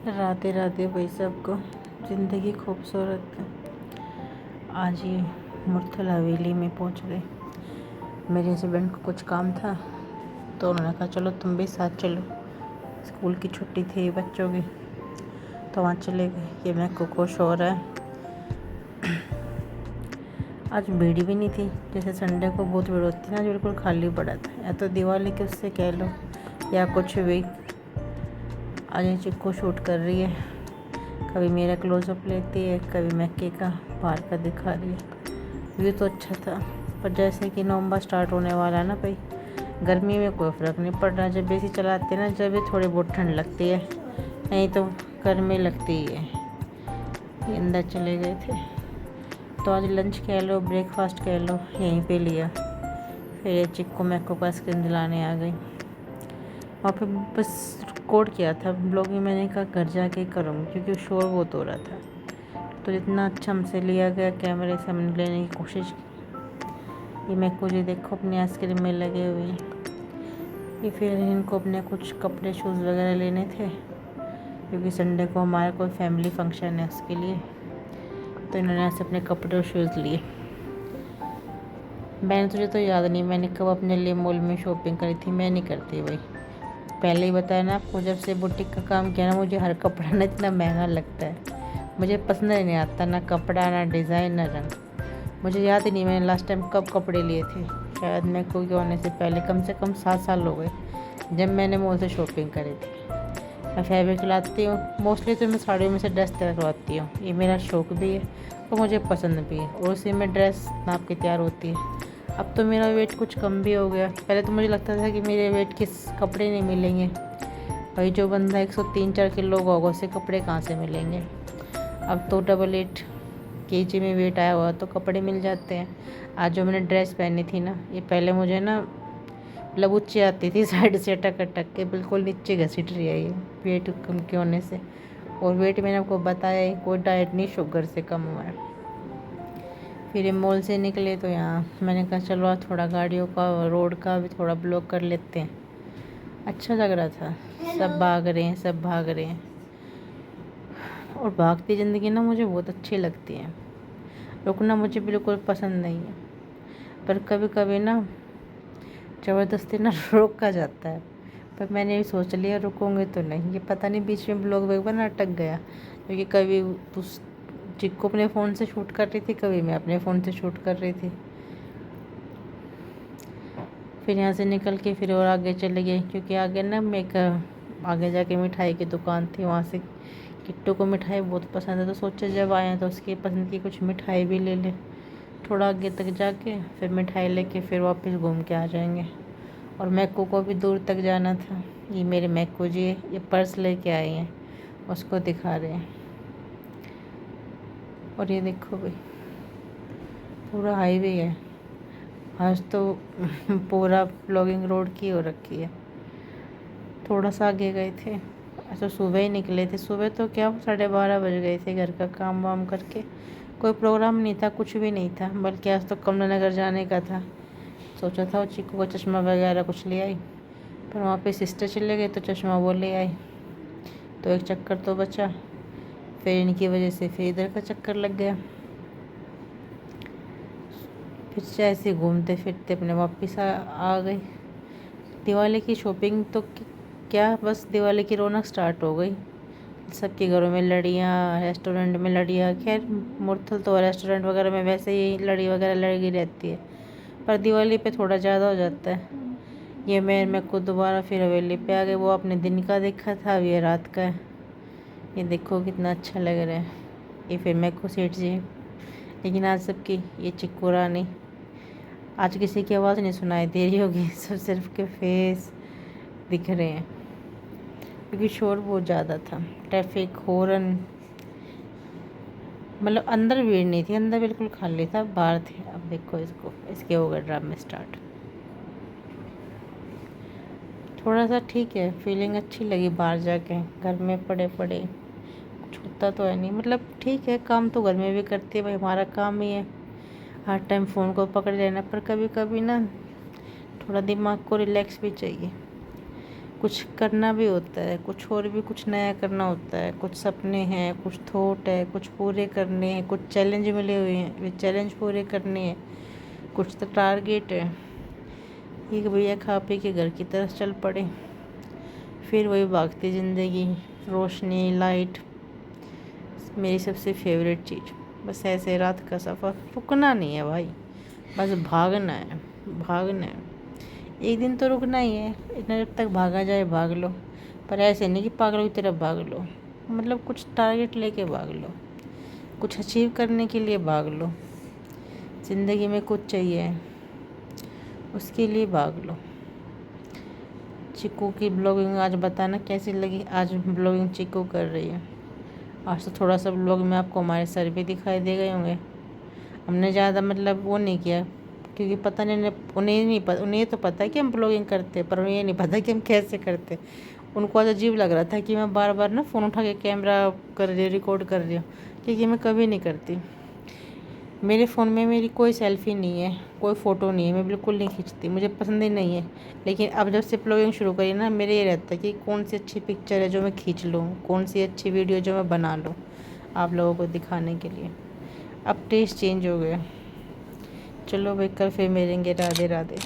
राधे राधे भाई सबको। ज़िंदगी खूबसूरत है। आज ये मुरथल हवेली में पहुंच गए। मेरे हस्बैंड को कुछ काम था तो उन्होंने कहा चलो तुम भी साथ चलो। स्कूल की छुट्टी थी बच्चों की तो वहाँ चले गए। ये मैं को खुश हो रहा है। आज भीड़ भी नहीं थी, जैसे संडे को बहुत भीड़ होती है ना, आज बिल्कुल खाली पड़ा था। या तो दिवाली के उससे कह लो या कुछ भी। आज ये चिक्कू शूट कर रही है, कभी मेरा क्लोजअप लेती है, कभी मैके का बाहर का दिखा रही है। व्यू तो अच्छा था, पर जैसे कि नवंबर स्टार्ट होने वाला है ना भाई, गर्मी में कोई फ़र्क नहीं पड़ रहा। जब एसी चलाते हैं ना, जब भी थोड़ी बहुत ठंड लगती है, नहीं तो गर्मी लगती ही है। ये अंदर चले गए थे तो आज लंच कह लो ब्रेकफास्ट कह लो यहीं पे लिया। फिर ये चिक्कू मैक्को को आइसक्रीम दिलाने आ गई। वहाँ पे बस कोड किया था ब्लॉगिंग, मैंने कहा घर जाके करूँगी क्योंकि शोर बहुत हो रहा था। तो जितना अच्छा हमसे लिया गया कैमरे से हमने लेने की कोशिश की। ये मैक्को जी देखो अपनी आइसक्रीम में लगे हुए हैं। ये फिर इनको अपने कुछ कपड़े शूज़ वगैरह लेने थे क्योंकि संडे को हमारा कोई फैमिली फंक्शन है उसके लिए। तो इन्होंने ऐसे अपने कपड़े और शूज़ लिए। मैंने तुझे तो याद नहीं मैंने कब अपने लिए मॉल में शॉपिंग करी थी। मैं नहीं करती भाई, पहले ही बताया ना आपको। जब से बुटीक का काम किया ना, मुझे हर कपड़ा ना इतना महंगा लगता है, मुझे पसंद ही नहीं आता, ना कपड़ा ना डिज़ाइन ना रंग। मुझे याद ही नहीं मैंने लास्ट टाइम कब कपड़े लिए थे। शायद मैं कोई होने से पहले कम से कम 7 साल हो गए जब मैंने मॉल से शॉपिंग करी थी। मैं फैब्रिक लाती हूँ मोस्टली, तो मैं साड़ियों में से ड्रेस तैयार करवाती हूँ। ये मेरा शौक़ भी है और मुझे पसंद भी है, और उसी में ड्रेस नाप के तैयार होती है। अब तो मेरा वेट कुछ कम भी हो गया। पहले तो मुझे लगता था कि मेरे वेट के कपड़े नहीं मिलेंगे। भाई जो बंदा 103-4 किलो का होगा उसे कपड़े कहाँ से मिलेंगे। अब तो 88 kg में वेट आया हुआ तो कपड़े मिल जाते हैं। आज जो मैंने ड्रेस पहनी थी ना, ये पहले मुझे ना मतलब ऊँची आती थी साइड से अटक अटक के, बिल्कुल नीचे घसीट रही है ये वेट कम के होने से। और वेट मैंने आपको बताया ही, कोई डाइट नहीं, शुगर से कम हुआ है। फिर ये मॉल से निकले तो यहाँ मैंने कहा चलो आज थोड़ा गाड़ियों का रोड का भी थोड़ा ब्लॉक कर लेते हैं। अच्छा लग रहा था, सब भाग रहे हैं सब भाग रहे हैं। और भागती ज़िंदगी ना मुझे बहुत अच्छी लगती है। रुकना मुझे बिल्कुल पसंद नहीं है, पर कभी कभी ना ज़बरदस्ती ना रोका जाता है। पर मैंने भी सोच लिया रुकूंगे तो नहीं। ये पता नहीं बीच में ब्लॉग वगैरह ना अटक गया, क्योंकि कभी उस चिक्कू अपने फ़ोन से शूट कर रही थी, कभी मैं अपने फ़ोन से शूट कर रही थी। फिर यहाँ से निकल के फिर और आगे चले गए, क्योंकि आगे ना आगे जाके मिठाई की दुकान थी। वहाँ से किट्टू को मिठाई बहुत पसंद है तो सोचा जब आए हैं तो उसकी पसंद की कुछ मिठाई भी ले ले। थोड़ा आगे तक जाके फिर मिठाई लेके फिर वापस घूम के आ जाएंगे। और मैक्को को भी दूर तक जाना था। ये मेरे मैक्को जी ये पर्स लेके आए हैं, उसको दिखा रहे हैं। और ये देखो भाई पूरा हाईवे है। आज तो पूरा ब्लॉगिंग रोड की हो रखी है। थोड़ा सा आगे गए थे, ऐसा सुबह ही निकले थे। सुबह तो क्या 12:30 बज गए थे, घर का काम वाम करके। कोई प्रोग्राम नहीं था, कुछ भी नहीं था, बल्कि आज तो कमला नगर जाने का था। सोचा था वो चिक्कू का चश्मा वगैरह कुछ ले आई, पर वहाँ पे सिस्टर चले गए तो चश्मा वो ले आई, तो एक चक्कर तो बचा। फिर इनकी वजह से फिर इधर का चक्कर लग गया। फिर से ऐसे घूमते फिरते अपने वापस आ गई। दिवाली की शॉपिंग तो क्या, बस दिवाली की रौनक स्टार्ट हो गई। सबके घरों में लड़ियाँ, रेस्टोरेंट में लड़ियाँ। खैर मुरथल तो रेस्टोरेंट वगैरह में वैसे ही लड़ी वगैरह लगी रहती है, पर दिवाली पे थोड़ा ज़्यादा हो जाता है। ये मैं को दोबारा फिर हवेली पे आ गए। वो अपने दिन का देखा था, अब ये रात का है। ये देखो कितना अच्छा लग रहा है। ये फिर मैं को सेठ जी, लेकिन आज सबकी ये चिक्कू रानी, आज किसी की आवाज़ नहीं सुनाई दे रही होगी, सब सिर्फ के फेस दिख रहे हैं, क्योंकि शोर बहुत ज़्यादा था। ट्रैफिक, हॉर्न, मतलब अंदर भीड़ नहीं थी, अंदर बिल्कुल खाली था, बाहर थे। अब देखो इसको, इसके हो गए ड्रामे स्टार्ट। थोड़ा सा ठीक है, फीलिंग अच्छी लगी बाहर जाके। घर में पड़े पड़े कुछ होता तो है नहीं, मतलब ठीक है। काम तो घर में भी करती है भाई, हमारा काम ही है हर टाइम फ़ोन को पकड़ लेना। पर कभी कभी ना थोड़ा दिमाग को रिलैक्स भी चाहिए। कुछ करना भी होता है, कुछ और भी कुछ नया करना होता है, कुछ सपने हैं, कुछ थॉट है, कुछ पूरे करने हैं, कुछ चैलेंज मिले हुए हैं, वे चैलेंज पूरे करने हैं, कुछ तो टारगेट है। ये कि भैया खा पी के घर की तरफ चल पड़े, फिर वही भागती ज़िंदगी, रोशनी, लाइट, मेरी सबसे फेवरेट चीज़। बस ऐसे रात का सफ़र, रुकना नहीं है भाई, बस भागना है, भागना है। एक दिन तो रुकना ही है, इतना जब तक भागा जाए भाग लो, पर ऐसे नहीं कि पागलों की तरफ भाग लो, मतलब कुछ टारगेट लेके भाग लो, कुछ अचीव करने के लिए भाग लो। ज़िंदगी में कुछ चाहिए, उसके लिए भाग लो। चिक्कू की ब्लॉगिंग आज बताना कैसी लगी। आज ब्लॉगिंग चिक्कू कर रही है। आज तो थोड़ा सा ब्लॉग में आपको हमारे सर भी दिखाई दे गए होंगे। हमने ज़्यादा मतलब वो नहीं किया, क्योंकि पता नहीं उन्हें तो पता है कि हम ब्लॉगिंग करते हैं, पर उन्हें ये नहीं पता कि हम कैसे करते। उनको आज अजीब लग रहा था कि मैं बार बार ना फ़ोन उठा के कैमरा कर रही हूँ, रिकॉर्ड कर रही हूँ, क्योंकि मैं कभी नहीं करती। मेरे फ़ोन में मेरी कोई सेल्फ़ी नहीं है, कोई फ़ोटो नहीं है, मैं बिल्कुल नहीं खींचती, मुझे पसंद ही नहीं है। लेकिन अब जब से ब्लॉगिंग शुरू करी ना, मेरे ये रहता है कि कौन सी अच्छी पिक्चर है जो मैं खींच लूँ, कौन सी अच्छी वीडियो जो मैं बना लूँ आप लोगों को दिखाने के लिए। अब टेस्ट चेंज हो गया। चलो भाई, कल फिर मिलेंगे। राधे राधे।